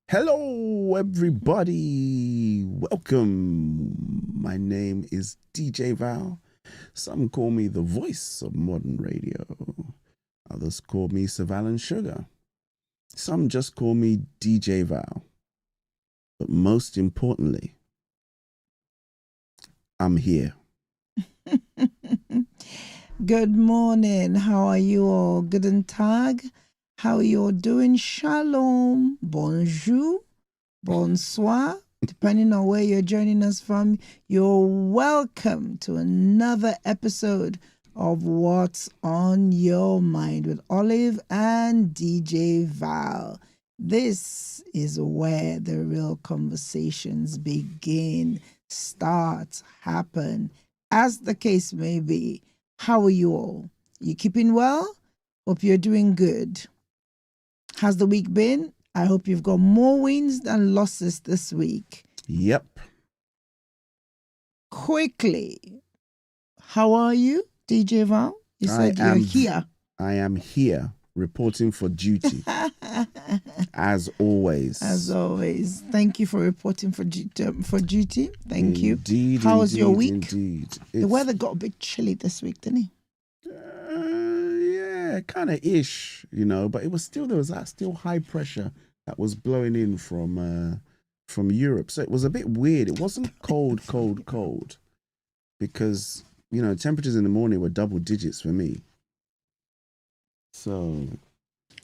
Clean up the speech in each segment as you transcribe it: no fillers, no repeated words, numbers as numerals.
Hello, everybody. Welcome. My name is DJ Val. Some call me the voice of modern radio. Others call me Savannah Sugar. Some just call me DJ Val. But most importantly, I'm here. Good morning. How are you all? Guten Tag. How are you all doing? Shalom. Bonjour. Bonsoir. Depending on where you're joining us from, you're welcome to another episode of What's on Your Mind with Olive and DJ Val. This is where the real conversations begin, start, happen, as the case may be. How are you all? You keeping well? Hope you're doing good. How's the week been? I hope you've got more wins than losses this week. Yep. Quickly, how are you, DJ Val? You said you're here. I am here, reporting for duty. As always. As always. Thank you for reporting for duty. Thank you. Indeed. How was your week? Indeed. The weather got a bit chilly this week, didn't it? Yeah, kind of ish, but it was still, there was that still high pressure that was blowing in from Europe. So it was a bit weird. It wasn't cold, because, temperatures in the morning were double digits for me. So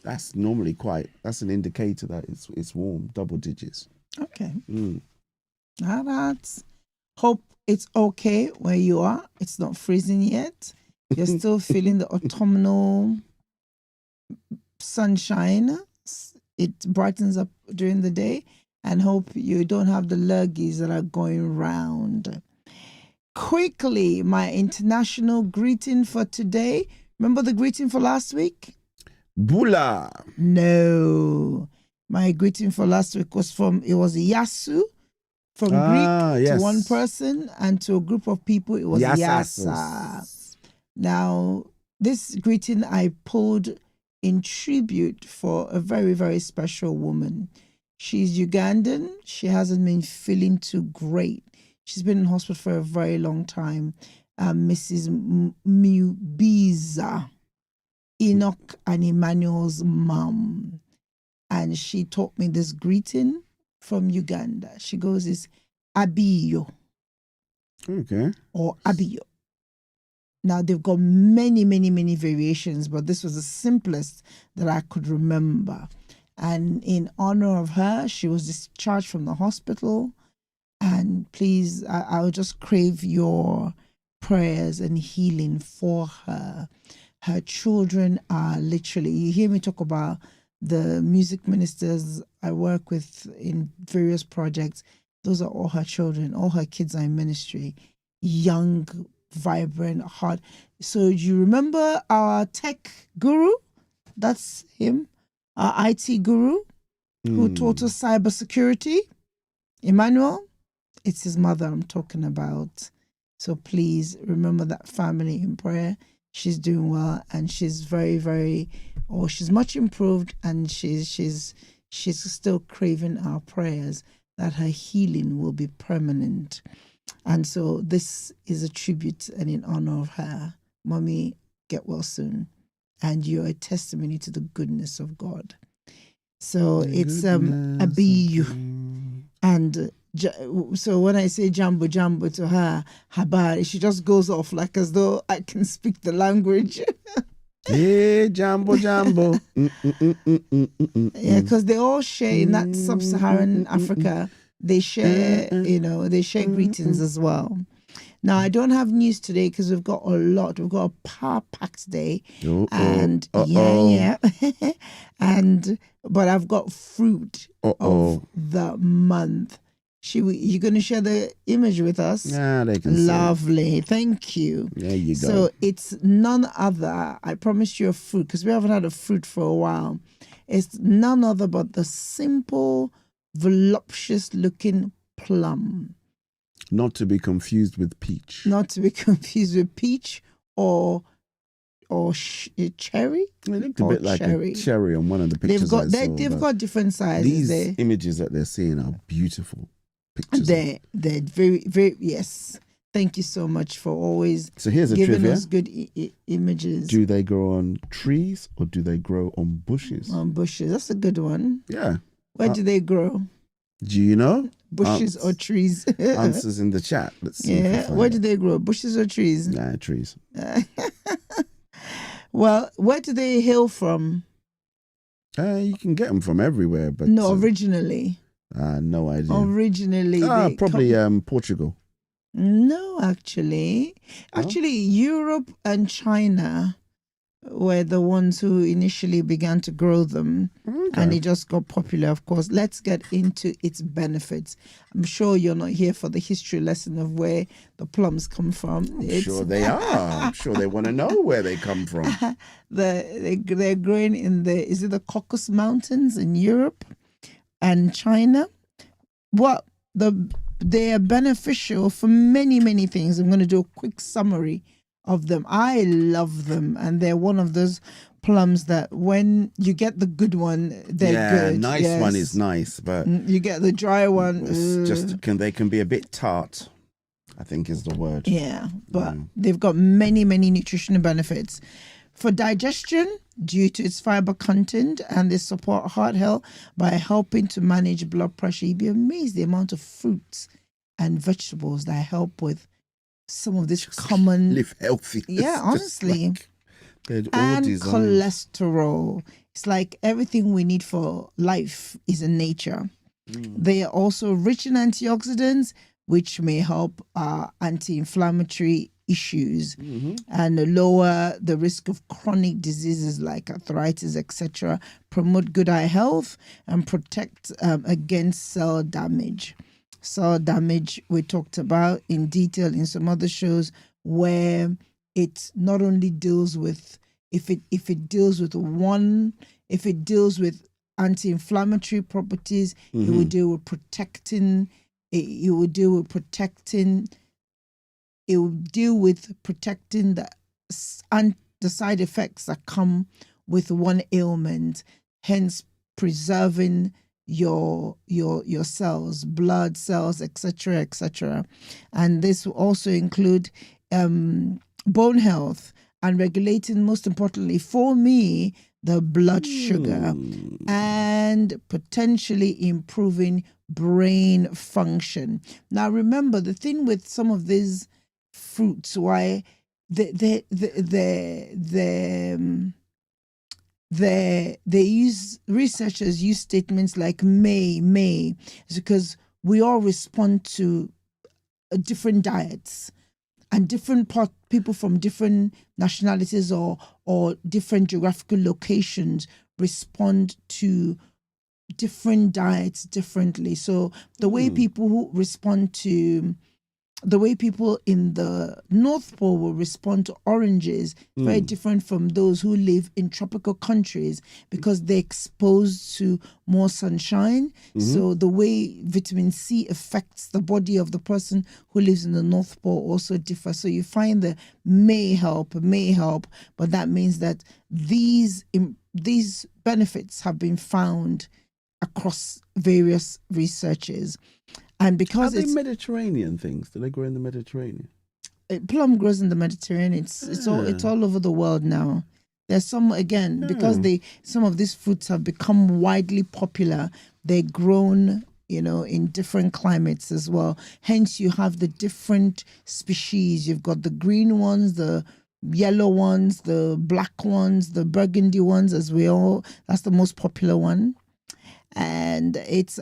that's normally that's an indicator that it's warm, double digits. Okay. Hope it's okay where you are. It's not freezing yet. You're still feeling the autumnal sunshine. It brightens up during the day, and hope you don't have the lurgies that are going round. Quickly, my international greeting for today. Remember the greeting for last week? Bula. No. My greeting for last week was Yasu. From Greek to one person, and to a group of people, it was Yasa. Now, this greeting I pulled in tribute for a very, very special woman. She's Ugandan. She hasn't been feeling too great. She's been in hospital for a very long time. Mrs. Mubiza, Enoch and Emmanuel's mom. And she taught me this greeting from Uganda. She goes, it's Abiyo. Okay. Or Abiyo. Now, they've got many, many, many variations, but this was the simplest that I could remember. And in honor of her, she was discharged from the hospital. And please, I'll just crave your prayers and healing for her. Her children are literally, you hear me talk about the music ministers I work with in various projects. Those are all her children. All her kids are in ministry. Young, vibrant, heart. So you remember our tech guru? That's him. Our IT guru who taught us cybersecurity. Emmanuel. It's his mother I'm talking about. So please remember that family in prayer. She's doing well, and she's she's much improved, and she's still craving our prayers that her healing will be permanent. And so this is a tribute and in honor of her. Mommy, get well soon. And you're a testimony to the goodness of God. So it's Abiyu. And so when I say jambo to her, habar, she just goes off like as though I can speak the language. Hey, jambo. Yeah, because they all share in that sub-Saharan Africa. They share, they share greetings as well. Now, I don't have news today because we've got a lot. We've got a power-packed day. And but I've got fruit of the month. You're going to share the image with us? Yeah, they can. Lovely. Thank you. There you go. So it's none other. I promised you a fruit because we haven't had a fruit for a while. It's none other but the simple, voluptuous-looking plum. Not to be confused with peach. Not to be confused with peach or or cherry. It looked a or bit like cherry. a cherry on one of the pictures I saw. They've got different sizes. These there. images that they're seeing are beautiful pictures. They're very, very, yes. Thank you so much for always So here's a giving trivia. us good images. Do they grow on trees or do they grow on bushes? On bushes. That's a good one. Yeah. Where do they grow? Do you know? Bushes or trees? Answers in the chat. Let's see. Yeah. Where do they grow? Bushes or trees? Nah, trees. Well, where do they hail from? You can get them from everywhere, but no, originally. No idea. Originally, probably Portugal. No, actually, Europe and China were the ones who initially began to grow them, and it just got popular. Of course, let's get into its benefits. I'm sure you're not here for the history lesson of where the plums come from. I'm sure they are. I'm sure they want to know where they come from. They're growing in the Caucasus Mountains in Europe and China. Well, they are beneficial for many, many things. I'm going to do a quick summary of them. I love them, and they're one of those plums that when you get the good one, they're good. Yeah, nice one is nice, but you get the dry one. They can be a bit tart, I think is the word. Yeah, but they've got many, many nutritional benefits. For digestion, due to its fiber content, and they support heart health by helping to manage blood pressure. You'd be amazed the amount of fruits and vegetables that help with some of this common... Live healthy. Yeah, honestly. They're all and designed. Cholesterol. It's like everything we need for life is in nature. They are also rich in antioxidants, which may help anti-inflammatory issues and lower the risk of chronic diseases like arthritis, etc., promote good eye health, and protect against cell damage. Cell damage we talked about in detail in some other shows, where it not only deals with if it deals with anti-inflammatory properties, it will deal with protecting. It will deal with protecting the side effects that come with one ailment, hence preserving your cells, blood cells, etc. And this will also include bone health and regulating, most importantly for me, the blood sugar, and potentially improving brain function. Now remember, the thing with some of these fruits, why researchers use statements like may, is because we all respond to different diets, and different people from different nationalities or different geographical locations respond to different diets differently. So the way people in the North Pole will respond to oranges very different from those who live in tropical countries, because they're exposed to more sunshine. So the way vitamin C affects the body of the person who lives in the North Pole also differs. So you find the may help, but that means that these benefits have been found across various researches. And because Are they Mediterranean things? Do they grow in the Mediterranean? Plum grows in the Mediterranean. It's all over the world now. There's some, again, because some of these fruits have become widely popular. They're grown, in different climates as well. Hence, you have the different species. You've got the green ones, the yellow ones, the black ones, the burgundy ones, that's the most popular one. And it's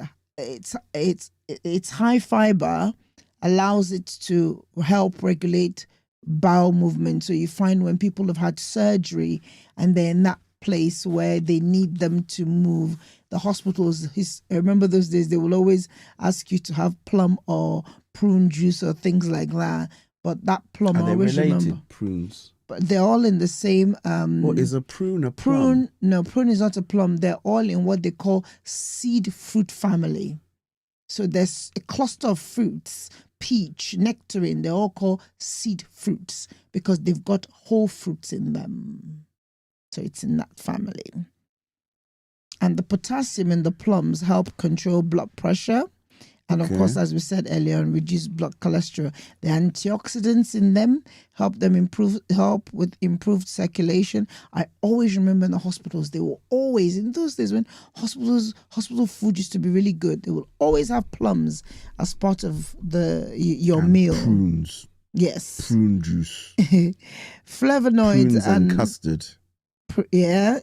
high fiber allows it to help regulate bowel movement. So you find when people have had surgery and they're in that place where they need them to move, the hospitals, I remember those days, they will always ask you to have plum or prune juice or things like that. But that plum, Are they I always related, remember. prunes? But they're all in the same... or is a prune a plum? No, prune is not a plum. They're all in what they call seed fruit family. So there's a cluster of fruits, peach, nectarine, they're all called seed fruits because they've got whole fruits in them. So it's in that family. And the potassium in the plums help control blood pressure. And of course, as we said earlier, on reduce blood cholesterol. The antioxidants in them help with improved circulation. I always remember in the hospitals, they will always, in those days when hospital food used to be really good, they will always have plums as part of your meal. Prunes. Yes. Prune juice. Flavonoids Prunes and custard. Yeah.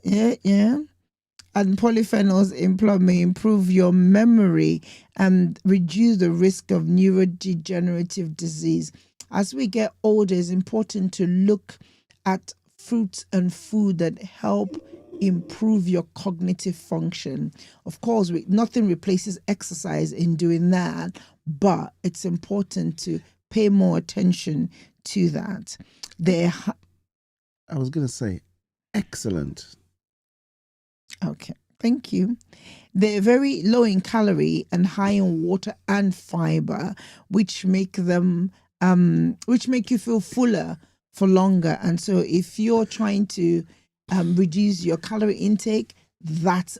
And polyphenols in plum may improve your memory and reduce the risk of neurodegenerative disease. As we get older, it's important to look at fruits and food that help improve your cognitive function. Of course, nothing replaces exercise in doing that, but it's important to pay more attention to that. I was going to say, excellent. Okay, thank you. They're very low in calorie and high in water and fiber, which make you feel fuller for longer. And so, if you're trying to reduce your calorie intake, this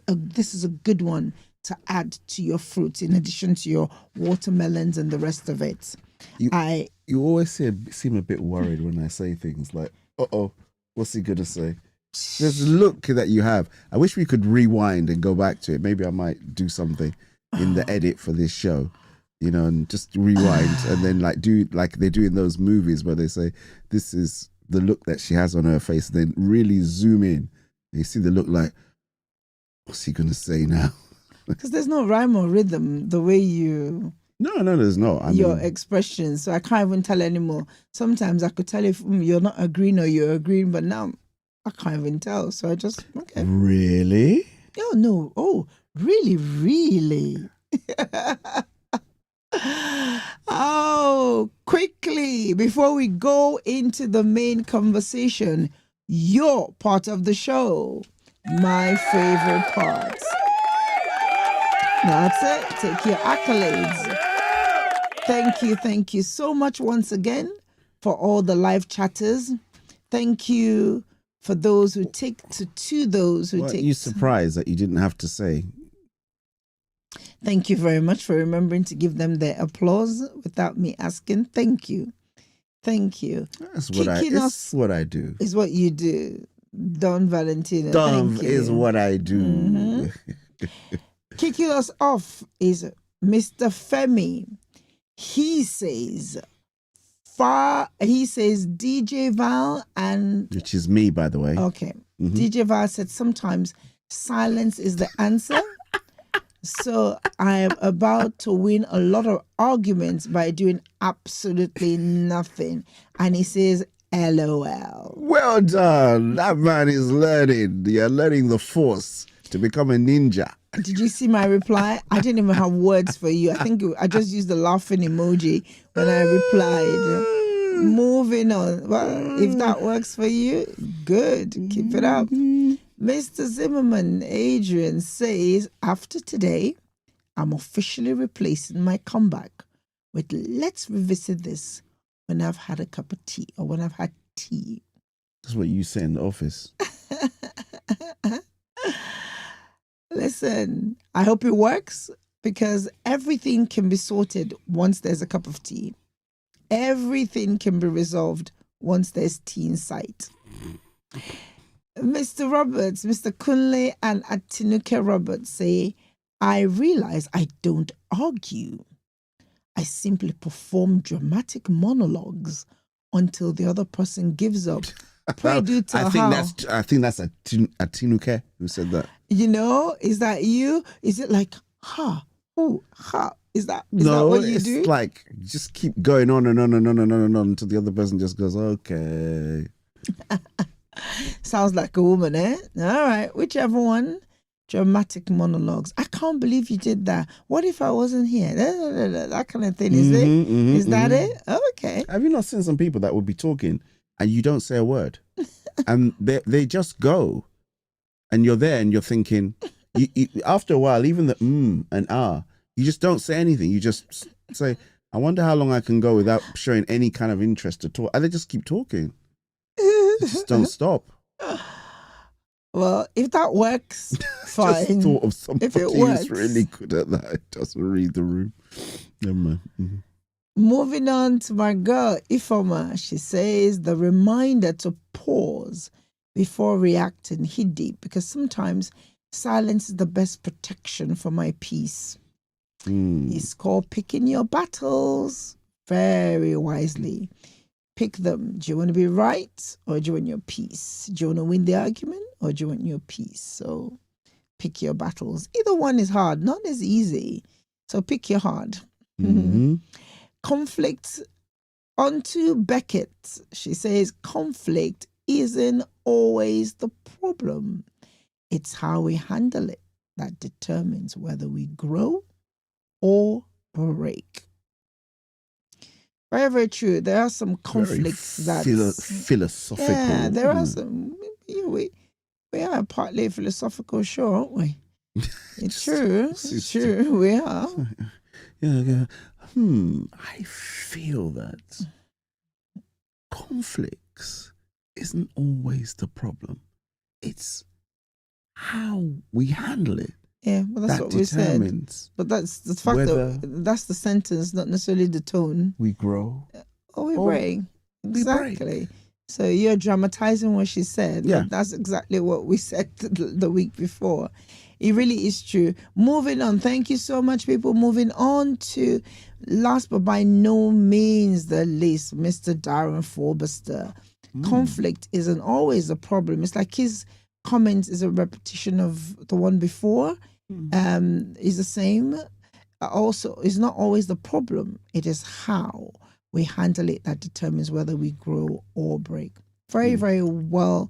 is a good one to add to your fruits in addition to your watermelons and the rest of it. You always seem a bit worried when I say things like, what's he gonna say? There's a look that you have. I wish we could rewind and go back to it. Maybe I might do something in the edit for this show, and just rewind and then do like they do in those movies where they say, this is the look that she has on her face. And then really zoom in. And you see the look like, what's he going to say now? Because there's no rhyme or rhythm the way you... No, there's not. Your expressions. So I can't even tell anymore. Sometimes I could tell if you're not agreeing or you're agreeing, but now... I can't even tell, so I just, okay. Really? Oh, no. Oh, really, really? Oh, quickly, before we go into the main conversation, your part of the show, my favorite part. That's it. Take your accolades. Thank you so much once again for all the live chatters. Thank you for those who take to those who take. Are you surprised that you didn't have to say? Thank you very much for remembering to give them their applause without me asking. Thank you. That's what I do. Is what you do. Don Valentino. Don is what I do. Mm-hmm. Kicking us off is Mr. Femi. He says DJ Val and... Which is me, by the way. Okay. Mm-hmm. DJ Val said sometimes silence is the answer. So I am about to win a lot of arguments by doing absolutely nothing. And he says, LOL. Well done. That man is learning. You're learning the force to become a ninja. Did you see my reply? I didn't even have words for you. I think I just used the laughing emoji when I replied. Moving on. Well, if that works for you, good. Keep it up. Mr. Zimmerman, Adrian, says, after today, I'm officially replacing my comeback with let's revisit this when I've had a cup of tea or when I've had tea. That's what you say in the office. Listen, I hope it works because everything can be sorted once there's a cup of tea. Everything can be resolved once there's tea in sight. Mr. Roberts, Mr. Kunle and Atinuke Roberts say, I realize I don't argue. I simply perform dramatic monologues until the other person gives up. Pray do tell how. I think that's Atinuke who said that. Is that you? Is it like, ha? Is that what you do? It's like, just keep going on and on and on and on and on until the other person just goes, okay. Sounds like a woman, eh? All right, whichever one. Dramatic monologues. I can't believe you did that. What if I wasn't here? That kind of thing, is it? Is that it? Okay. Have you not seen some people that would be talking and you don't say a word? And they just go. And you're there and you're thinking, you, after a while, even the and you just don't say anything. You just say, I wonder how long I can go without showing any kind of interest at all. I just keep talking. They just don't stop. Well, if that works, fine. Just thought of somebody if it works. who's really good at that. It doesn't read the room. Never mind. Mm-hmm. Moving on to my girl, Ifoma. She says the reminder to pause before reacting hit deep, because sometimes silence is the best protection for my peace. It's called picking your battles very wisely. Pick them. Do you want to be right, or do you want your peace? Do you want to win the argument, or do you want your peace? So pick your battles. Either one is hard, not as easy. So pick your hard. Mm-hmm. Conflict. Onto Beckett. She says conflict isn't always the problem. It's how we handle it that determines whether we grow or break. Very, very true. There are some conflicts that philosophical. Yeah, there are some. We are partly a philosophical show, aren't we? It's true. It's true. We are. Yeah. I feel that conflicts isn't always the problem. It's how we handle it. Yeah, but that's what we said. But that's the fact that that's the sentence, not necessarily the tone. We grow. Or we break. Exactly. So you're dramatizing what she said. Yeah. But that's exactly what we said the week before. It really is true. Moving on. Thank you so much, people. Moving on to last but by no means the least, Mr. Darren Forbuster. Conflict isn't always a problem. It's like his comment is a repetition of the one before. Is the same. Also, it's not always the problem. It is how we handle it that determines whether we grow or break. Very, very well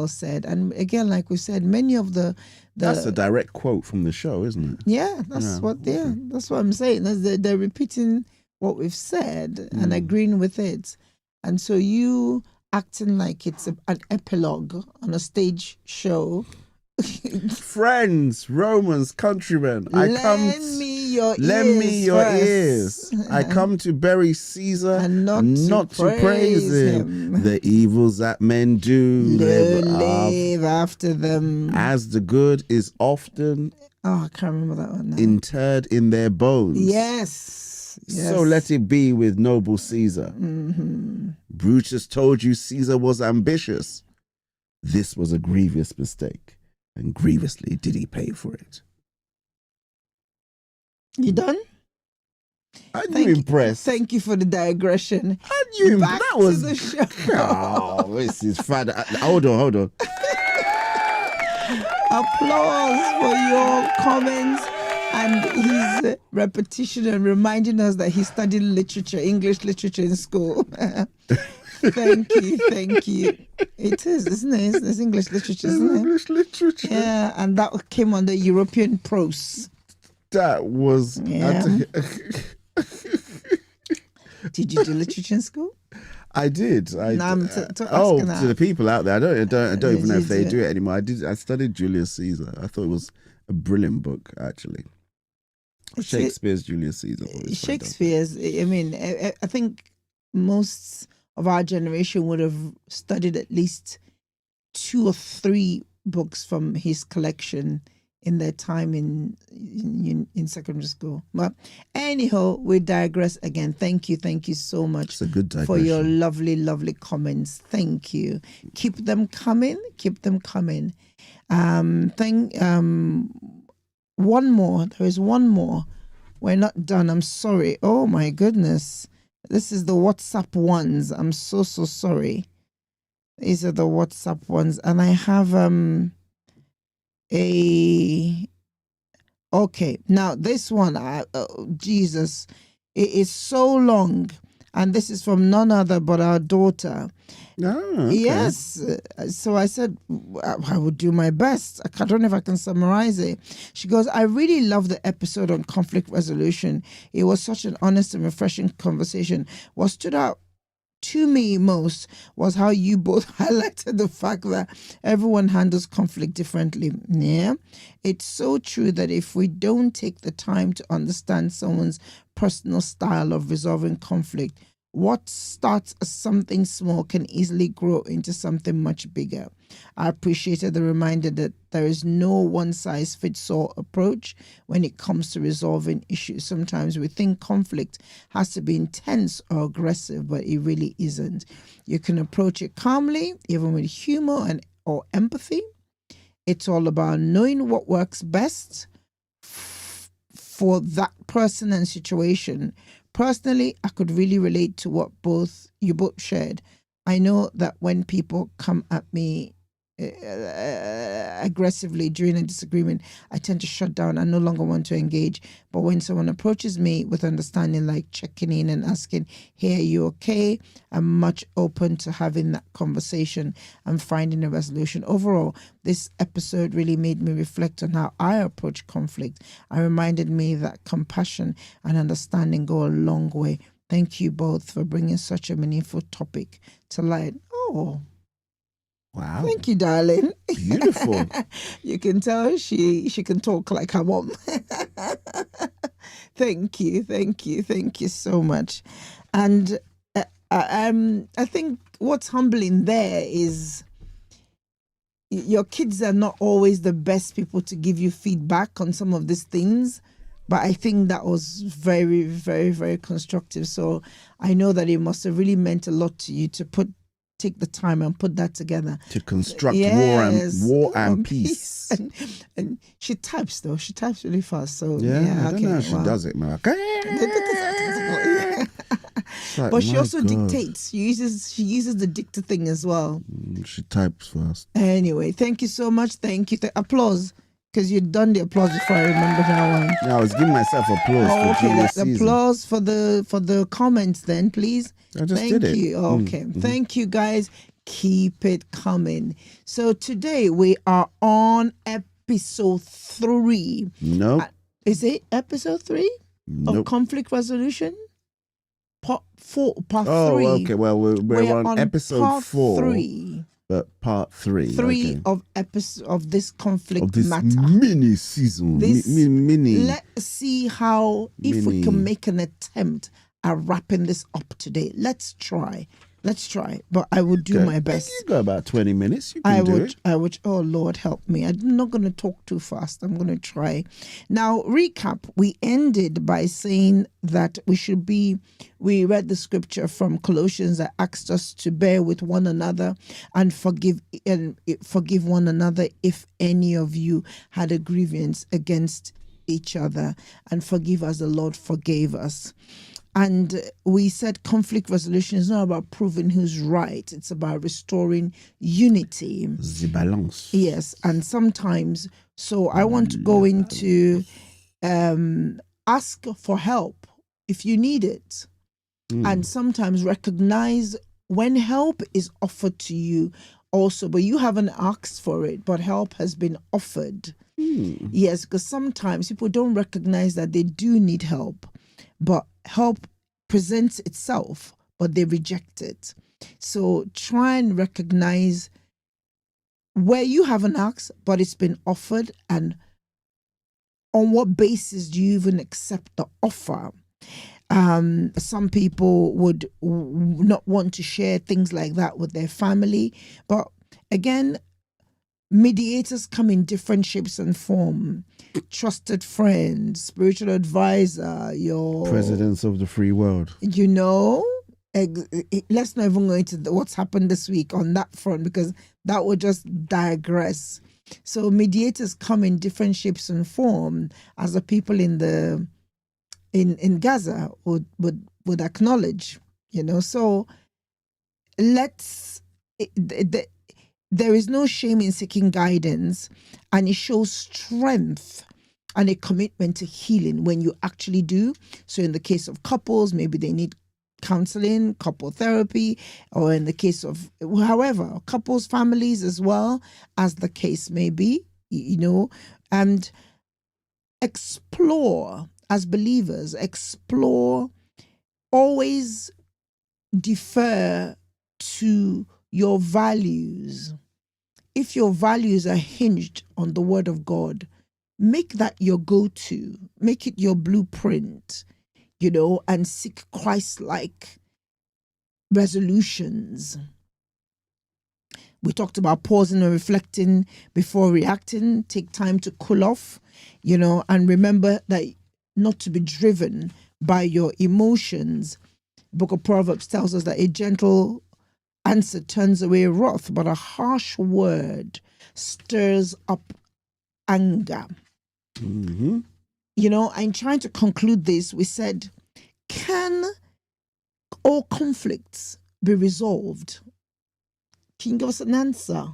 said. And again, like we said, many of the that's a direct quote from the show, isn't it? Yeah, that's what I'm saying. They're repeating what we've said and agreeing with it. And so you acting like it's an epilogue on a stage show. Friends, Romans, countrymen, lend me your ears. I come to bury Caesar and not to praise him. The evils that men do live after them. As the good is often I can't remember that one now. Interred in their bones. Yes. So let it be with noble Caesar. Brutus told you Caesar was ambitious. This was a grievous mistake. And grievously did he pay for it. You done? Aren't you impressed? Thank you for the digression. Aren't you Back that was to the show. Oh, this is fun. Hold on. Applause for your comments and his repetition and reminding us that he studied English literature in school. Thank you. It is, isn't it? It's English literature, isn't it? English literature. Yeah, and that came under European prose. That was... Yeah. Did you do literature in school? I did. To the people out there, I don't even know if they do it anymore. I studied Julius Caesar. I thought it was a brilliant book, actually. Shakespeare's Julius Caesar. Shakespeare's, I mean, I think most of our generation would have studied at least 2 or 3 books from his collection in their time in secondary school. But anyhow, we digress again. Thank you so much for your lovely comments. Thank you. Keep them coming. One more. There is one more. We're not done. I'm sorry. Oh my goodness. This is the WhatsApp ones. I'm so sorry. These are the WhatsApp ones. And I have okay. Now this one, Jesus, it is so long. And this is from none other but our daughter. Oh, okay. Yes. So I said, I would do my best. I don't know if I can summarize it. She goes, I really love the episode on conflict resolution. It was such an honest and refreshing conversation. What stood out to me most was how you both highlighted the fact that everyone handles conflict differently. Yeah, it's so true that if we don't take the time to understand someone's personal style of resolving conflict, what starts as something small can easily grow into something much bigger. I appreciated the reminder that there is no one-size-fits-all approach when it comes to resolving issues. Sometimes we think conflict has to be intense or aggressive, but it really isn't. You can approach it calmly, even with humor and or empathy. It's all about knowing what works best for that person and situation. Personally, I could really relate to what you both shared. I know that when people come at me aggressively during a disagreement, I tend to shut down. I no longer want to engage. But when someone approaches me with understanding, like checking in and asking, "Hey, are you okay?" I'm much open to having that conversation and finding a resolution. Overall, this episode really made me reflect on how I approach conflict. I reminded me that compassion and understanding go a long way. Thank you both for bringing such a meaningful topic to light. Oh, Wow. thank you, darling. Beautiful. You can tell she can talk like her mom. Thank you so much. And I think what's humbling there is your kids are not always the best people to give you feedback on some of these things. But I think that was very, very, very constructive. So I know that it must have really meant a lot to you to take the time and put that together. To construct Yes. war and peace. And she types though. She types really fast. So Yeah, I don't know how she wow. does it, man. Like, but she also God. dictates. She uses the dicta thing as well. She types fast. Anyway, thank you so much. Thank you. Applause. Because you'd done the applause before I remember that one. Yeah, I was giving myself applause for Julius Caesar. Applause for the comments then, please. I just did it. Thank you. Okay. Thank you, guys. Keep it coming. So today we are on episode 3. Nope. Is it episode 3 Nope. of conflict resolution? Part 3. Oh, okay. Well, we're on episode part 4. 3. But part 3. 3 okay. of this conflict of this matter. Mini season. Mini. Let's see how, if we can make an attempt at wrapping this up today. Let's try. But I will do my best. You got about 20 minutes. You can do it. I would. Oh, Lord, help me. I'm not going to talk too fast. I'm going to try. Now, recap. We ended by saying that we read the scripture from Colossians that asked us to bear with one another and forgive one another if any of you had a grievance against each other, and forgive as the Lord forgave us. And we said conflict resolution is not about proving who's right. It's about restoring unity. The balance. Yes. And sometimes, so I want to go into ask for help if you need it. And sometimes recognize when help is offered to you also, but you haven't asked for it, but help has been offered. Yes, because sometimes people don't recognize that they do need help, but help presents itself, but they reject it. So try and recognize where you haven't asked, but it's been offered, and on what basis do you even accept the offer? Some people would not want to share things like that with their family, but again, mediators come in different shapes and form. Trusted friends, spiritual advisor, your presidents of the free world. Let's not even go into what's happened this week on that front, because that would just digress. So mediators come in different shapes and form, as the people in Gaza would acknowledge. So there is no shame in seeking guidance, and it shows strength and a commitment to healing when you actually do. So in the case of couples, maybe they need counseling, couple therapy, or in the case of, however, couples, families as well, as the case may be, and explore, as believers, always defer to your values. If your values are hinged on the word of God, make that your go-to, make it your blueprint, and seek Christ-like resolutions. We talked about pausing and reflecting before reacting. Take time to cool off, and remember that not to be driven by your emotions. Book of Proverbs tells us that a gentle answer turns away wrath, but a harsh word stirs up anger. Mm-hmm. I'm trying to conclude this. We said, can all conflicts be resolved? Can you give us an answer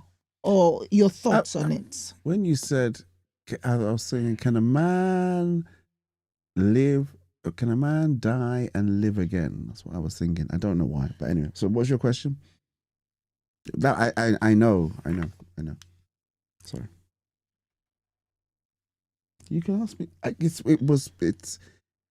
or your thoughts on it? When you said, I was saying, can a man live? Can a man die and live again? That's what I was thinking. I don't know why, but anyway. So, what's your question? That I know. Sorry. You can ask me.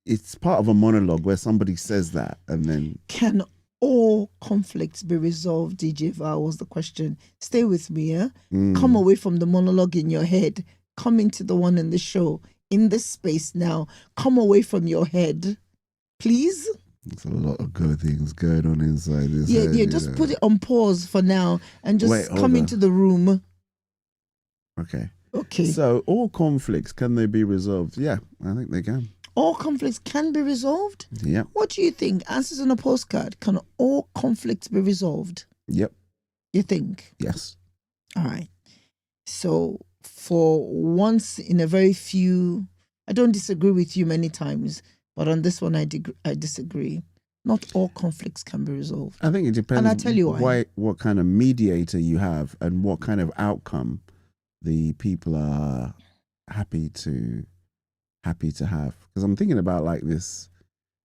It's part of a monologue where somebody says that, and then can all conflicts be resolved? DJ Val was the question. Stay with me, yeah. Come away from the monologue in your head. Come into the one in the show in this space now. Come away from your head, please. There's a lot of good things going on inside this. Yeah. Just put it on pause for now and just come into the room. Okay. Okay. So all conflicts, can they be resolved? Yeah, I think they can. All conflicts can be resolved? Yeah. What do you think? Answers on a postcard. Can all conflicts be resolved? Yep. You think? Yes. All right. So for once in a very few, I don't disagree with you many times, but on this one I disagree. Not all conflicts can be resolved. I think it depends. And I'll tell you why. What kind of mediator you have and what kind of outcome the people are happy to have. Because I'm thinking about like this,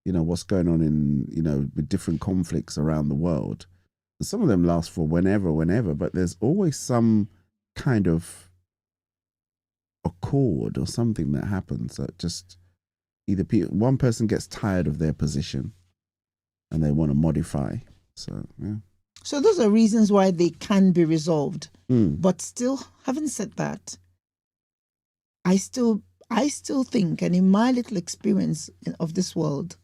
what's going on in, with different conflicts around the world. Some of them last for whenever, but there's always some kind of accord or something that happens that just either one person gets tired of their position and they want to modify. So, yeah. So those are reasons why they can be resolved. But still, having said that, I still think, and in my little experience of this world,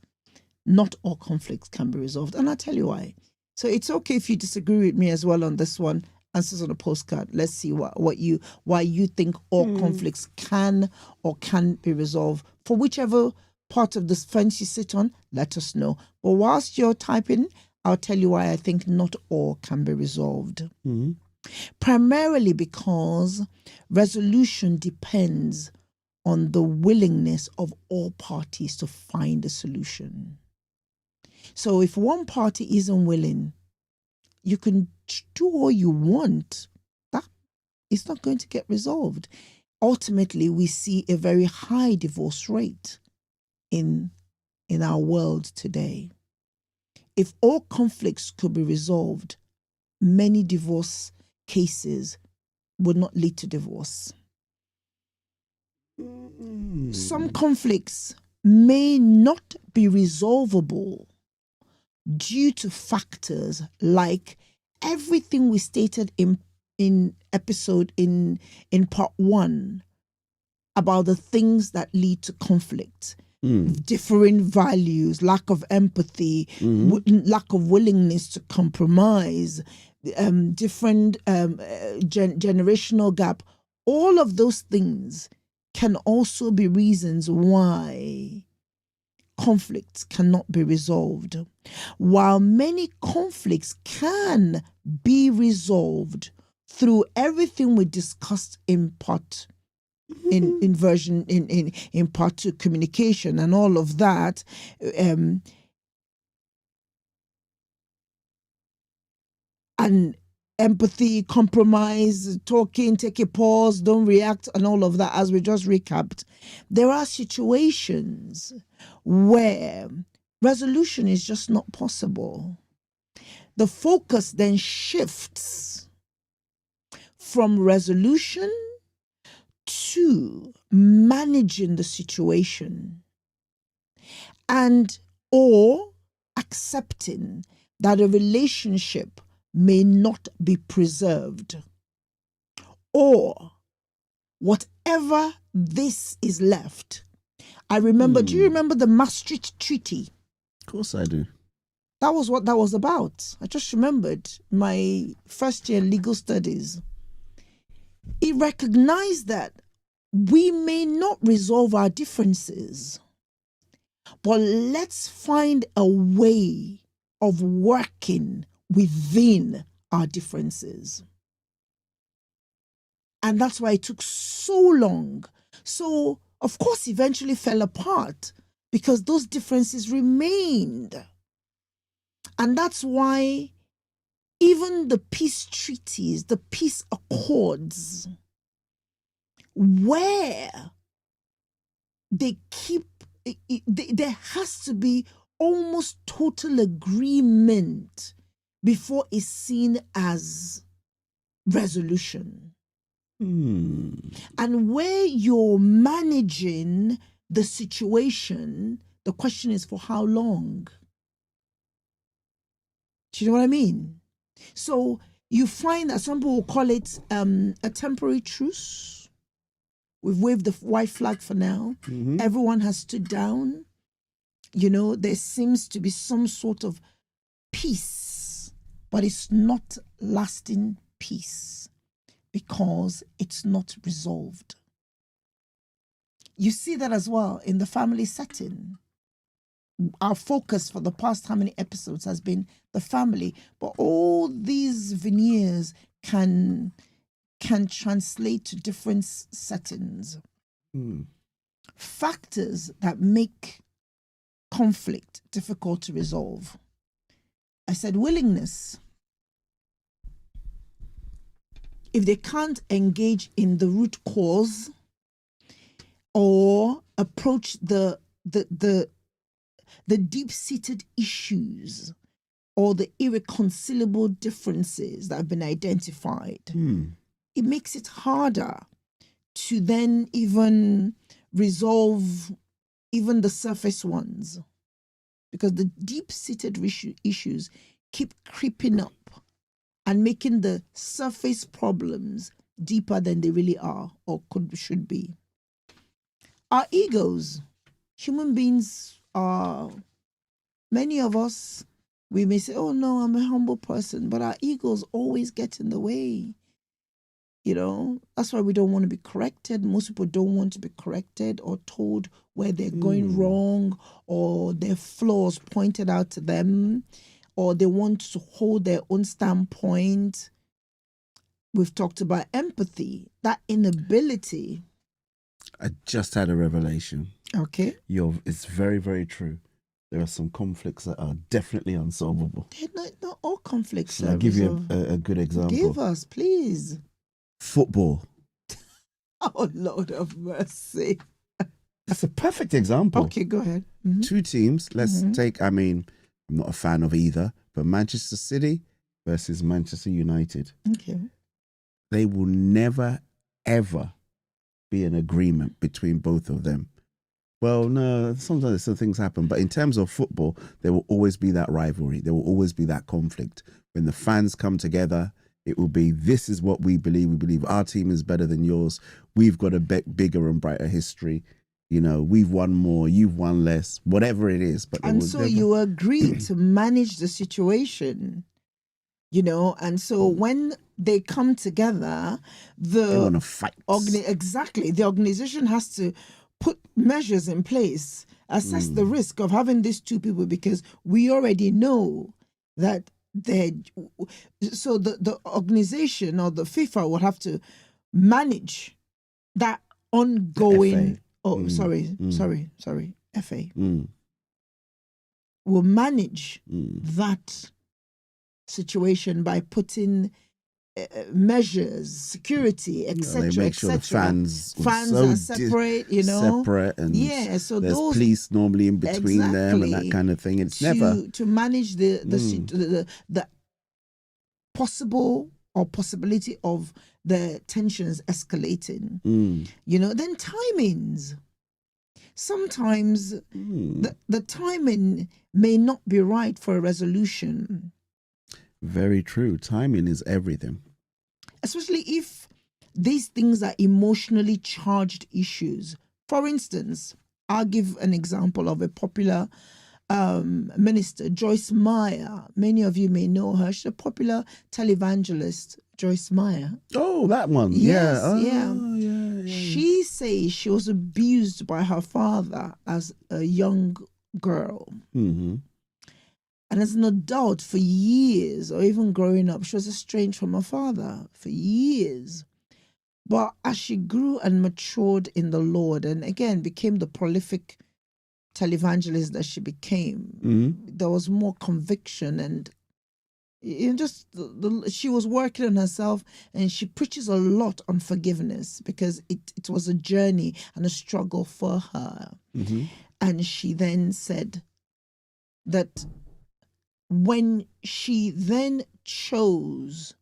not all conflicts can be resolved. And I'll tell you why. So it's okay if you disagree with me as well on this one. Answers on a postcard. Let's see why you think all conflicts can or can't be resolved. For whichever part of this fence you sit on, let us know. But whilst you're typing, I'll tell you why I think not all can be resolved. Mm-hmm. Primarily because resolution depends on the willingness of all parties to find a solution. So if one party isn't willing, you can do all you want. That is not going to get resolved. Ultimately, we see a very high divorce rate in our world today. If all conflicts could be resolved, many divorce cases would not lead to divorce. Some conflicts may not be resolvable due to factors like everything we stated in episode in part 1 about the things that lead to conflict. Differing values, lack of empathy, lack of willingness to compromise, different generational gap. All of those things can also be reasons why conflicts cannot be resolved. While many conflicts can be resolved through everything we discussed in part in part 2, communication and all of that, and empathy, compromise, talking, take a pause, don't react, and all of that, as we just recapped, there are situations where resolution is just not possible. The focus then shifts from resolution to managing the situation and or accepting that a relationship may not be preserved, or whatever this is left. I remember, do you remember the Maastricht Treaty? Of course I do. That was what that was about. I just remembered my first year legal studies. It recognized that we may not resolve our differences, but let's find a way of working within our differences. And that's why it took so long. So, of course, eventually fell apart because those differences remained. And that's why even the peace treaties, the peace accords, where they keep, there has to be almost total agreement before it's seen as resolution. And where you're managing the situation, the question is for how long? Do you know what I mean? So you find that some people will call it a temporary truce. We've waved the white flag for now. Everyone has stood down. You know, there seems to be some sort of peace, but it's not lasting peace because it's not resolved. You see that as well in the family setting. Our focus for the past how many episodes has been the family, but all these veneers can translate to different settings. Factors that make conflict difficult to resolve. I said willingness. If they can't engage in the root cause or approach the deep-seated issues or the irreconcilable differences that have been identified, it makes it harder to then even resolve even the surface ones, because the deep-seated issues keep creeping up and making the surface problems deeper than they really are or should be. Our egos, human beings are, many of us, we may say, oh no, I'm a humble person, but our egos always get in the way. You know, that's why we don't want to be corrected. Most people don't want to be corrected or told where they're going wrong or their flaws pointed out to them, or they want to hold their own standpoint. We've talked about empathy, that inability. I just had a revelation. Okay. It's very, very true. There are some conflicts that are definitely unsolvable. Not all conflicts. So I'll give you a good example. Give us, please. Football. Oh, Lord of mercy. That's a perfect example. Okay, go ahead. Two teams. Let's take, I'm not a fan of either, but Manchester City versus Manchester United. Okay. They will never, ever be an agreement between both of them. Well, no, sometimes some things happen, but in terms of football, there will always be that rivalry. There will always be that conflict. When the fans come together, it will be, this is what we believe. We believe our team is better than yours. We've got a bigger and brighter history. You know, we've won more, you've won less, whatever it is. But and so you agree to manage the situation, you know, and so when they come together, they want to fight. Exactly. The organization has to put measures in place, assess the risk of having these two people, because we already know that so the organization or the FIFA will have to manage that ongoing. FA will manage that situation by putting measures, security, etc. They make sure the fans are separate, separate, and so there's those, police normally in between them and that kind of thing. It's never to manage the possible or possibility of the tensions escalating. You know, then timings. Sometimes the timing may not be right for a resolution. Very true. Timing is everything. Especially if these things are emotionally charged issues. For instance, I'll give an example of a popular minister, Joyce Meyer. Many of you may know her. She's a popular televangelist, Joyce Meyer. Oh, that one. Yes, yeah. yeah. She says she was abused by her father as a young girl. Mm-hmm. And as an adult for years, or even growing up, she was estranged from her father for years. But as she grew and matured in the Lord, and again became the prolific televangelist that she became, there was more conviction, and she was working on herself, and she preaches a lot on forgiveness because it was a journey and a struggle for her. Mm-hmm. And she then said that when she then chose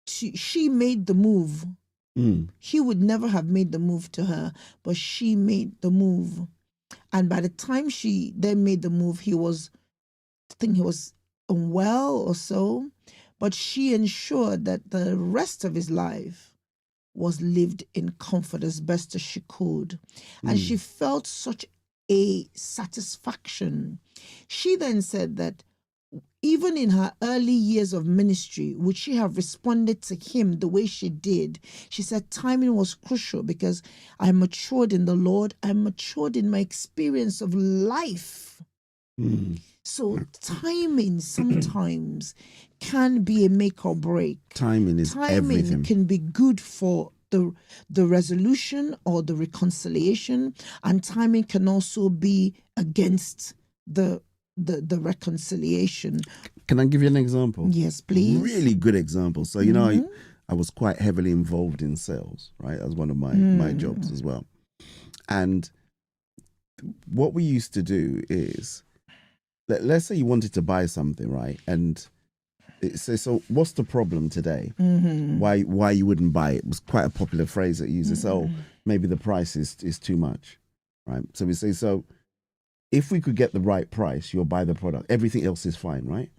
to, she made the move. He would never have made the move to her, but she made the move. And by the time she then made the move, I think he was unwell or so, but she ensured that the rest of his life was lived in comfort as best as she could. And she felt such a satisfaction. She then said that even in her early years of ministry, would she have responded to him the way she did? She said timing was crucial because I matured in the Lord. I matured in my experience of life. So timing sometimes can be a make or break. Timing is everything. Timing can be good for the resolution or the reconciliation, and timing can also be against the reconciliation. Can I give you an example? Yes, please. Really good example. So, you know, I was quite heavily involved in sales, right? As one of my jobs as well. And what we used to do is, let's say you wanted to buy something, right? And so what's the problem today? Why you wouldn't buy it? It was quite a popular phrase that uses, so maybe the price is too much, right? So we say, so if we could get the right price, you'll buy the product. Everything else is fine, right?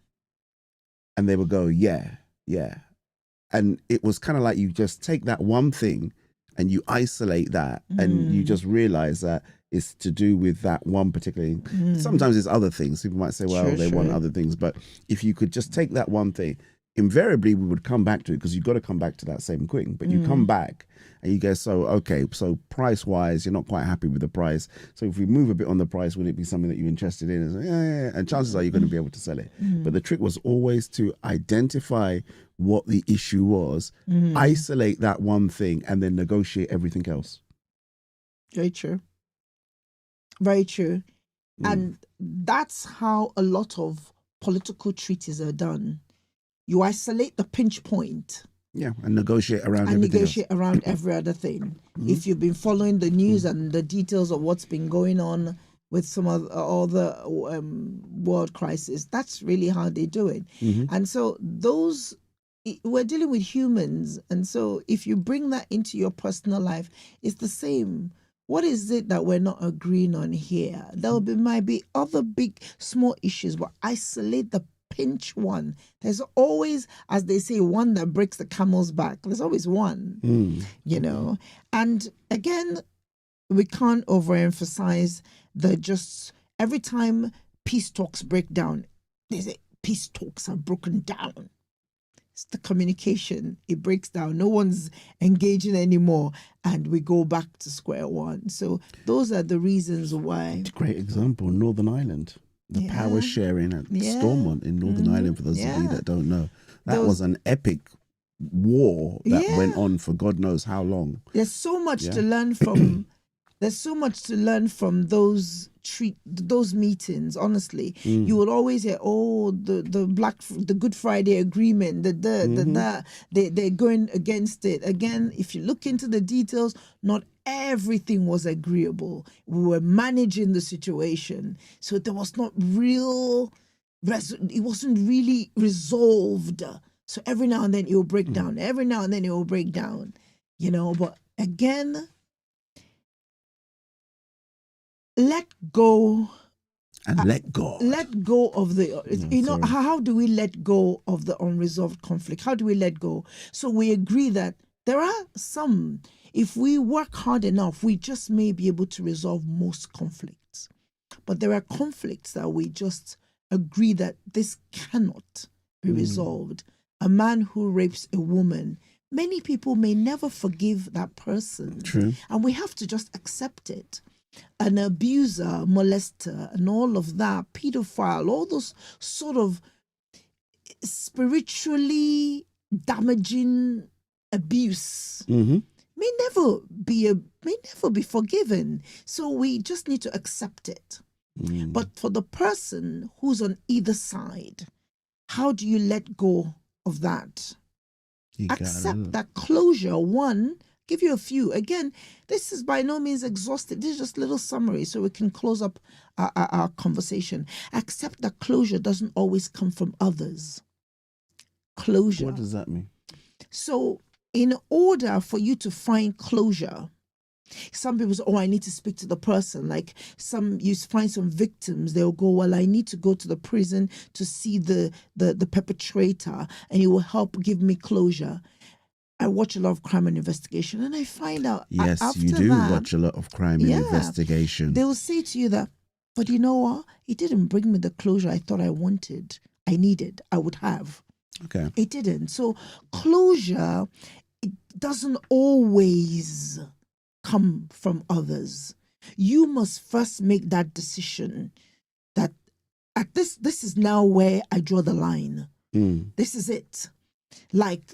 And they would go, yeah. And it was kind of like you just take that one thing and you isolate that and you just realize that it's to do with that one particular thing. Sometimes it's other things. People might say, well, they want other things. But if you could just take that one thing, invariably we would come back to it because you've got to come back to that same thing. But you come back and you go, so, okay, so price-wise, you're not quite happy with the price. So if we move a bit on the price, would it be something that you're interested in? And, yeah. And chances are you're going to be able to sell it. But the trick was always to identify what the issue was, isolate that one thing, and then negotiate everything else. Very true. Very true. And that's how a lot of political treaties are done. You isolate the pinch point. Yeah, and negotiate around around every other thing. If you've been following the news and the details of what's been going on with some of all the world crisis, that's really how they do it. And so we're dealing with humans. And so if you bring that into your personal life, it's the same. What is it that we're not agreeing on here? Might be other big, small issues, but isolate the pinch one. There's always, as they say, one that breaks the camel's back. There's always one, you know. And again, we can't overemphasize every time peace talks break down, they say peace talks are broken down. It's the communication. It breaks down. No one's engaging anymore. And we go back to square one. So those are the reasons why. Great example, Northern Ireland. The power sharing at Stormont in Northern Ireland, for those of you that don't know. That was an epic war that went on for God knows how long. There's so much to learn from. There's so much to learn from those meetings. Honestly, you will always hear, the Good Friday Agreement, they're going against it. Again, if you look into the details, not everything was agreeable. We were managing the situation, so there was not it wasn't really resolved. So every now and then it will break down. Every now and then it will break down. You know, but again, let go And let God. Let go of the, how do we let go of the unresolved conflict? How do we let go? So we agree that there are some, if we work hard enough, we just may be able to resolve most conflicts. But there are conflicts that we just agree that this cannot be resolved. A man who rapes a woman, many people may never forgive that person. True. And we have to just accept it. An abuser, molester, and all of that, pedophile, all those sort of spiritually damaging abuse may never be forgiven. So we just need to accept it. But for the person who's on either side, how do you let go of that? Accept that closure. One, give you a few. Again, this is by no means exhaustive. This is just a little summary so we can close up our conversation. Accept that closure doesn't always come from others. Closure. What does that mean? So in order for you to find closure, some people say, I need to speak to the person. Like you find some victims, they'll go, well, I need to go to the prison to see the perpetrator and he will help give me closure. I watch a lot of crime and investigation and I find out yes, after you do that, watch a lot of crime and investigation. They will say to you that, but you know what? It didn't bring me the closure I thought I wanted, I needed, I would have. Okay. It didn't. So closure, it doesn't always come from others. You must first make that decision that at this is now where I draw the line. This is it. Like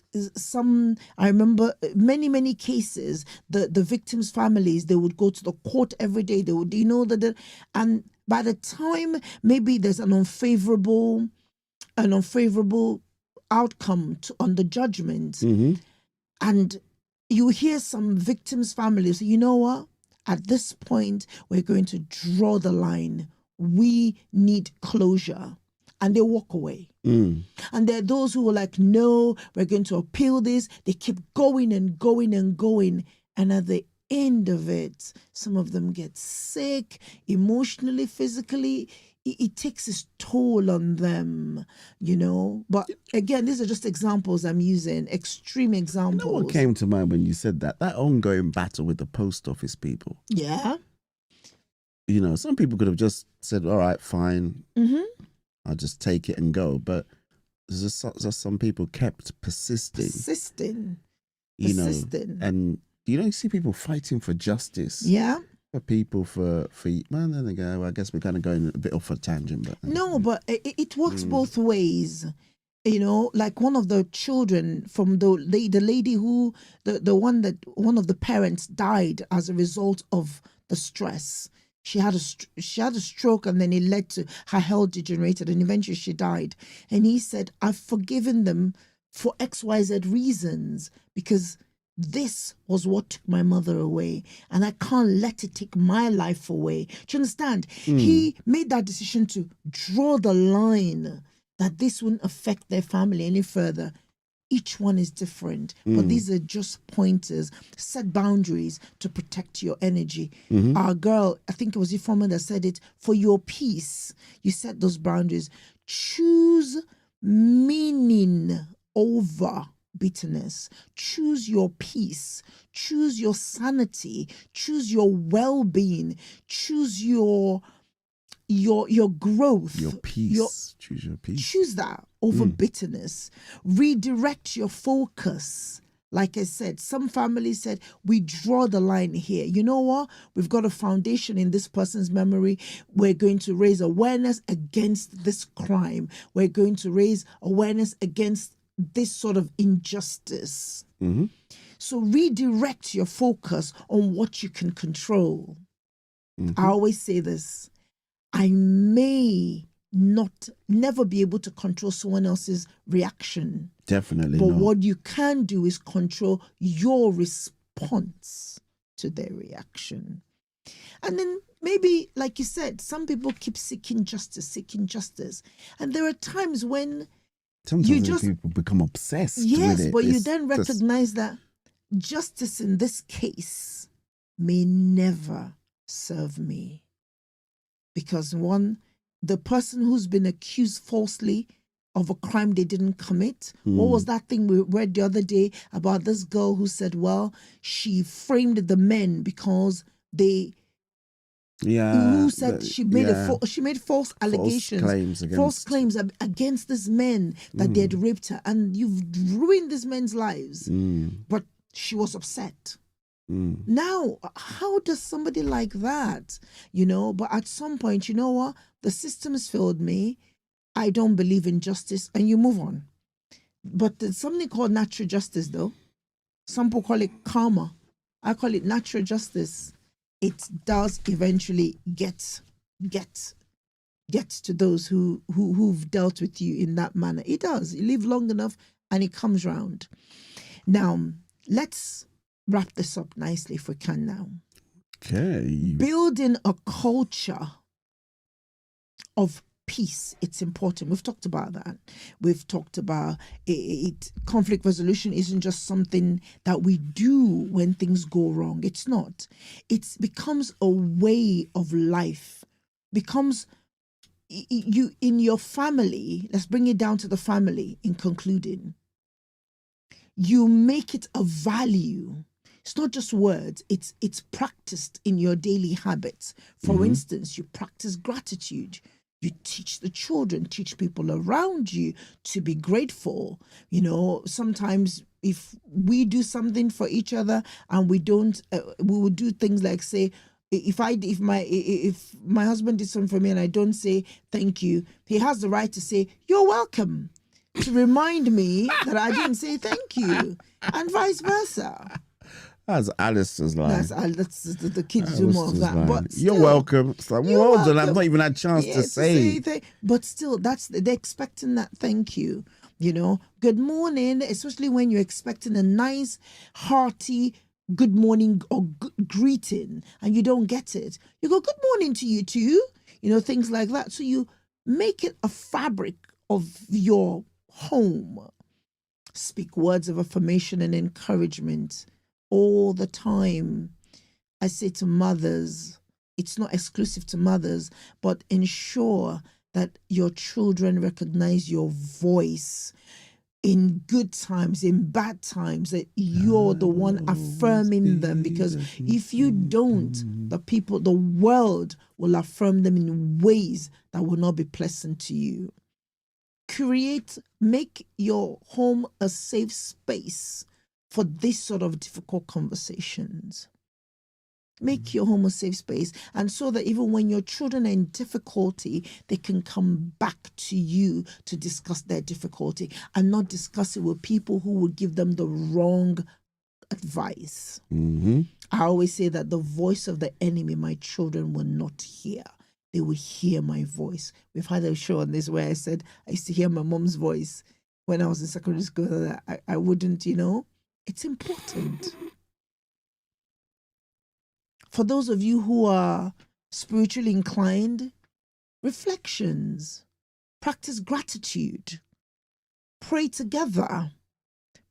I remember many cases, the victims' families, they would go to the court every day. They would, and by the time maybe there's an unfavorable outcome on the judgment, and you hear some victims' families say, you know what? At this point, we're going to draw the line. We need closure. And they walk away. And there are those who are like, no, we're going to appeal this. They keep going and going and going. And at the end of it, some of them get sick, emotionally, physically. It takes its toll on them, But again, these are just examples I'm using, extreme examples. You know what came to mind when you said that? That ongoing battle with the post office people. Yeah. Some people could have just said, all right, fine. I'll just take it and go. But there's just some people kept persisting. And you see people fighting for justice. Yeah. For people for well, then they go, well, I guess we're kind of going a bit off a tangent, but no, but it works both ways. Like one of the children from the lady who one of the parents died as a result of the stress. She had a stroke and then it led to her health degenerated and eventually she died. And he said, I've forgiven them for XYZ reasons because this was what took my mother away and I can't let it take my life away. Do you understand? He made that decision to draw the line that this wouldn't affect their family any further. Each one is different, but these are just pointers. Set boundaries to protect your energy. Our girl, I think it was Ifoma that said it, for your peace, you set those boundaries. Choose meaning over bitterness. Choose your peace. Choose your sanity. Choose your well-being. Choose your growth. Your peace. Choose your peace. Choose that over bitterness. Redirect your focus. Like I said, some families said, we draw the line here. You know what? We've got a foundation in this person's memory. We're going to raise awareness against this crime. We're going to raise awareness against this sort of injustice. So redirect your focus on what you can control. I always say this. I may never be able to control someone else's reaction. Definitely but not. what you can do is control your response to their reaction. And then maybe, like you said, some people keep seeking justice. And there are times when sometimes people become obsessed with it. Yes, but you then recognize that justice in this case may never serve me. Because one, the person who's been accused falsely of a crime they didn't commit. What was that thing we read the other day about this girl who said, well, she framed the men because they who said she made she made false allegations, false claims against these men that they had raped her, and you've ruined these men's lives. But she was upset. Now, how does somebody like that, but at some point, you know what? The system has failed me. I don't believe in justice, and you move on. But there's something called natural justice, though. Some people call it karma. I call it natural justice. It does eventually get to those who've dealt with you in that manner. It does. You live long enough, and it comes round. Now, let's wrap this up nicely if we can now. Okay. Building a culture of peace, it's important. We've talked about that. We've talked about it. Conflict resolution isn't just something that we do when things go wrong. It's not. It becomes a way of life. Becomes you in your family. Let's bring it down to the family in concluding. You make it a value. It's not just words, it's practiced in your daily habits. For instance, you practice gratitude. You teach the children, teach people around you to be grateful. Sometimes if we do something for each other and we don't, we would do things like say, if my husband did something for me and I don't say thank you, he has the right to say, you're welcome, to remind me that I didn't say thank you, and vice versa. That's Alice's line. That's the kids do more of that. Line. But still, you're welcome. It's like, well done. I've not even had a chance to say. But still, they're expecting that thank you. Good morning, especially when you're expecting a nice, hearty good morning or greeting and you don't get it. You go, good morning to you too. Things like that. So you make it a fabric of your home. Speak words of affirmation and encouragement all the time. I say to mothers, it's not exclusive to mothers, but ensure that your children recognize your voice in good times, in bad times, that you're the one affirming them. Because if you don't, the world will affirm them in ways that will not be pleasant to you. Make your home a safe space for this sort of difficult conversations. Make your home a safe space, and so that even when your children are in difficulty, they can come back to you to discuss their difficulty and not discuss it with people who will give them the wrong advice. I always say that the voice of the enemy, my children will not hear. They will hear my voice. We've had a show on this where I said I used to hear my mom's voice when I was in secondary school. I wouldn't, It's important. For those of you who are spiritually inclined, reflections, practice gratitude, pray together,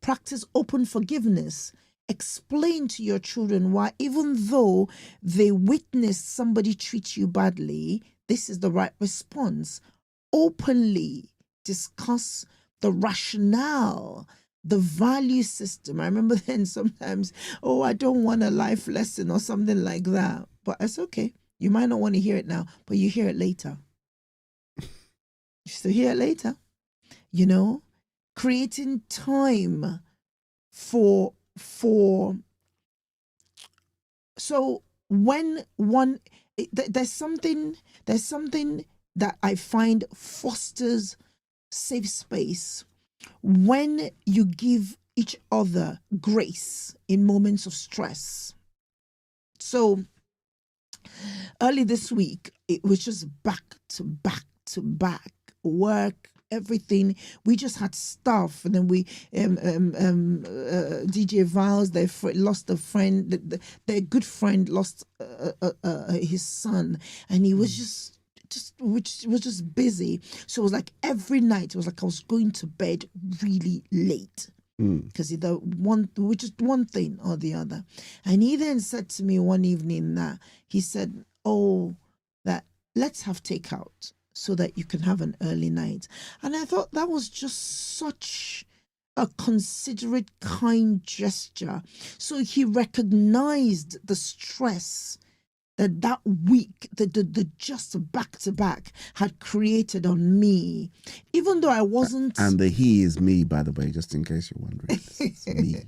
practice open forgiveness, explain to your children why, even though they witness somebody treat you badly, this is the right response. Openly discuss the rationale, the value system. I remember then sometimes, I don't want a life lesson or something like that. But it's okay. You might not want to hear it now, but you hear it later. You still hear it later. Creating time for so when there's something that I find fosters safe space when you give each other grace in moments of stress. So early this week, it was just back to back work, everything. We just had stuff, and then we DJ Val's lost a friend. Their good friend lost his son, and he was which was just busy. So it was like every night it was like I was going to bed really late because either which is one thing or the other. And he then said to me one evening that he said, that let's have takeout. so that you can have an early night. And I thought that was just such a considerate, kind gesture. So he recognized the stress that week, the just back to back had created on me, even though I wasn't. And the he is me, by the way, just in case you're wondering. It's me.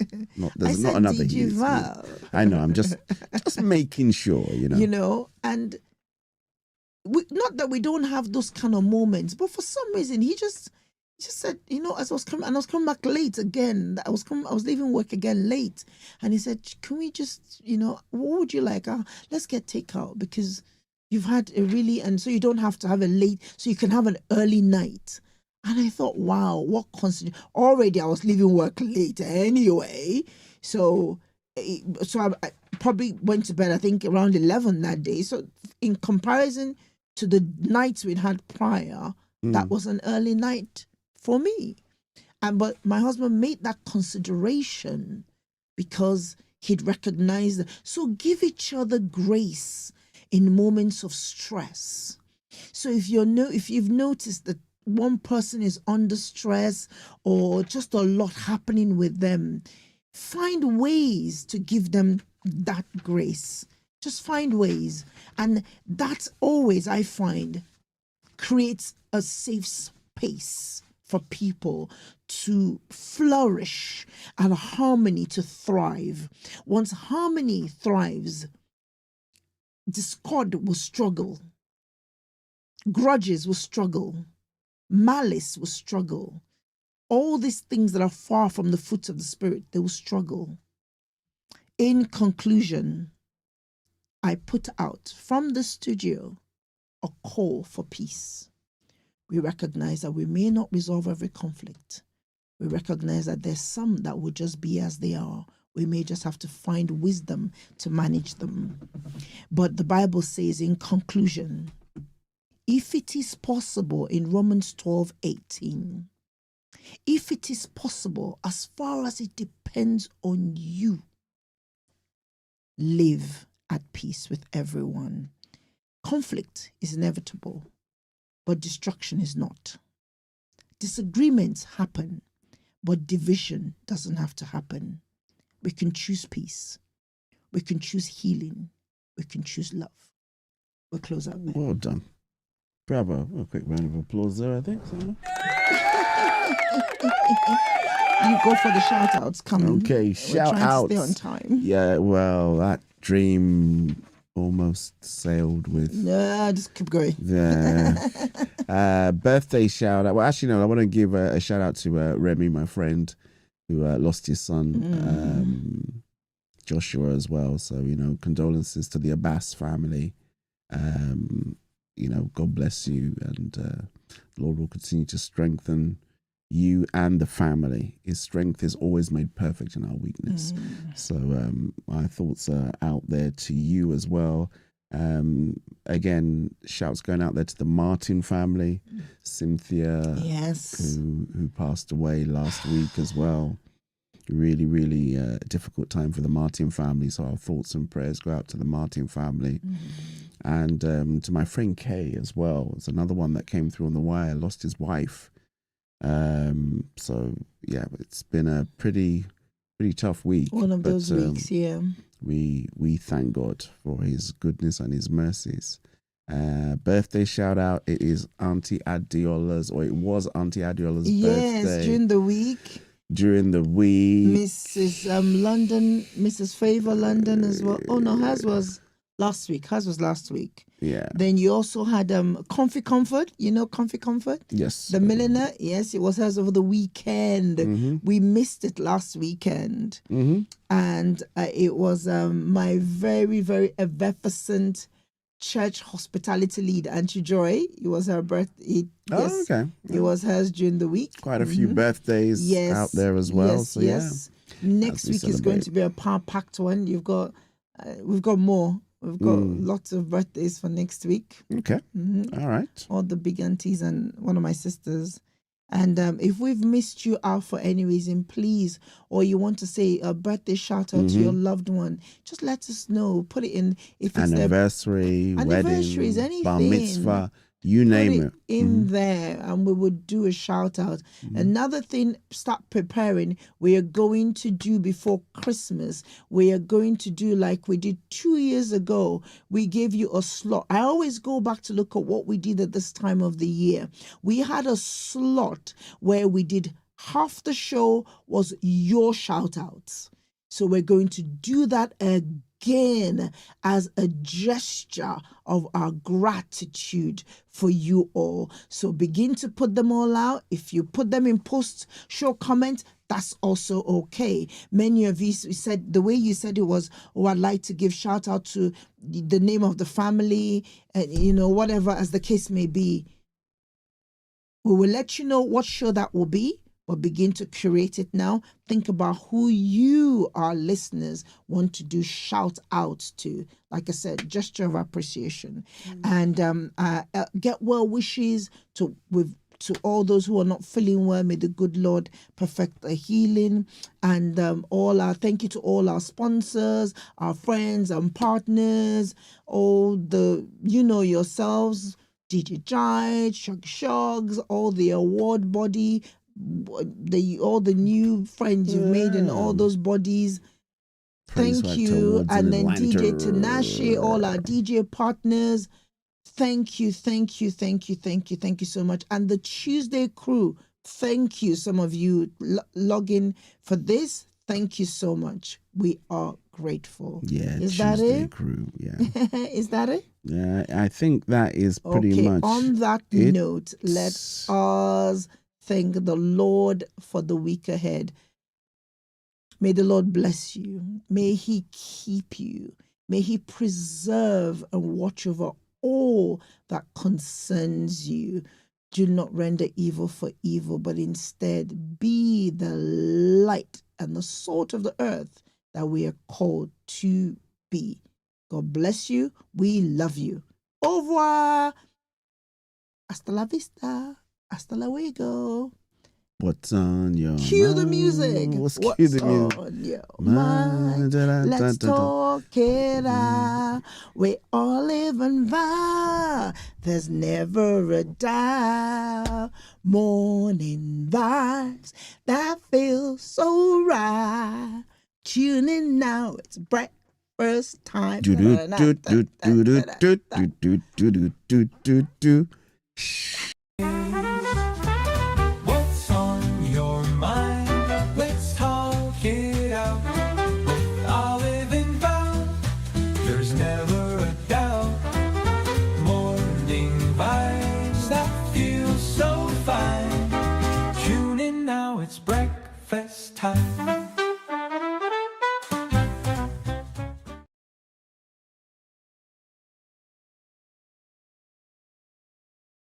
There's not another DJ he. Val. I know. I'm just making sure, you know. You know, and not that we don't have those kind of moments, but for some reason he just said, you know, as I was coming back late again. I was leaving work again late, and he said, "Can we just, you know, what would you like? Let's get takeout because you've had a really, and so you don't have to have a late, so you can have an early night." And I thought, wow, what constant. Already I was leaving work late anyway, so I probably went to bed, I think, around 11 that day. So in comparison to the nights we'd had prior, that was an early night for me. But my husband made that consideration because he'd recognized that. So give each other grace in moments of stress. So if you've noticed that one person is under stress or just a lot happening with them, find ways to give them that grace. Just find ways. And that always, I find, creates a safe space for people to flourish and harmony to thrive. Once harmony thrives, discord will struggle. Grudges will struggle. Malice will struggle. All these things that are far from the fruits of the Spirit, they will struggle. In conclusion, I put out from the studio a call for peace. We recognize that we may not resolve every conflict. We recognize that there's some that will just be as they are. We may just have to find wisdom to manage them. But the Bible says in conclusion, if it is possible, in Romans 12:18, if it is possible, as far as it depends on you, live at peace with everyone. Conflict is inevitable, but destruction is not. Disagreements happen, but division doesn't have to happen. We can choose peace. We can choose healing. We can choose love. We'll close out there. Well done. Bravo. A quick round of applause there, I think. You go for the shout outs. Come on. Okay, shout outs. Stay on time. Yeah, well, that dream almost sailed with. No, just keep going. Yeah. Birthday shout out. Well, actually, no, I want to give a shout out to Remy, my friend, who lost his son, Joshua, as well. So, you know, condolences to the Abbas family. You know, God bless you, and the Lord will continue to strengthen you and the family. His strength is always made perfect in our weakness. So my thoughts are out there to you as well. Again, shouts going out there to the Martin family, Cynthia, yes, who passed away last week as well. Really, really difficult time for the Martin family. So our thoughts and prayers go out to the Martin family. And to my friend Kay as well. It's another one that came through on the wire, lost his wife. So yeah, it's been a pretty tough week. One of those weeks, yeah. We thank God for his goodness and his mercies. Birthday shout out, it is Auntie Adiola's, or it was Auntie Adiola's birthday. Yes, during the week. Mrs. London, Mrs. Favor London as well. Oh no, hers was last week. Yeah. Then you also had Comfy Comfort. You know Comfy Comfort? Yes. The milliner. Yes, it was hers over the weekend. We missed it last weekend. And it was my very, very effervescent church hospitality lead, Auntie Joy. It was her birthday. Yes, okay. It was hers during the week. Quite a few birthdays out there as well. Yes, yes. Next week is going to be a power-packed one. We've got more. We've got lots of birthdays for next week. Okay. All right. All the big aunties and one of my sisters. And if we've missed you out for any reason, please, or you want to say a birthday shout out to your loved one, just let us know. Put it in. If it's anniversary, wedding, anything. bar mitzvah, You name it. in there, and we would do a shout out. Another thing, start preparing. We are going to do before Christmas. We are going to do like we did 2 years ago. We gave you a slot. I always go back to look at what we did at this time of the year. We had a slot where we did half the show was your shout outs. So we're going to do that again as a gesture of our gratitude for you all. So begin to put them all out. If you put them in post show comments, that's also okay. Many of you said, the way you said it was, oh, I'd like to give shout out to the name of the family, whatever as the case may be. We will let you know what show that will be. But begin to curate it now. Think about who you, our listeners, want to do shout outs to. Like I said, gesture of appreciation. And get well wishes to all those who are not feeling well. May the good Lord perfect the healing. And thank you to all our sponsors, our friends and partners, all the, yourselves, DJ Jai, Shugs, all the award body, all the new friends you've made in all those bodies. Thank you. And then DJ Tinashe, all our DJ partners. Thank you so much. And the Tuesday crew, thank you. Some of you log in for this. Thank you so much. We are grateful. Yeah, is Tuesday that it? Crew. Yeah. Is that it? Yeah, I think that is pretty much. On that note, let us thank the Lord for the week ahead. May the Lord bless you. May He keep you. May He preserve and watch over all that concerns you. Do not render evil for evil, but instead be the light and the salt of the earth that we are called to be. God bless you. We love you. Au revoir. Hasta la vista. Hasta luego. What's on your Cue mind? the music. What's on your mind? Let's talk it out. We all live and vow. There's never a doubt. Morning vibes that feel so right. Tune in now. It's breakfast time. What's on your mind? Let's talk it out. With Olive and Val, there's never a doubt. Morning vibes that feel so fine. Tune in now, it's breakfast time.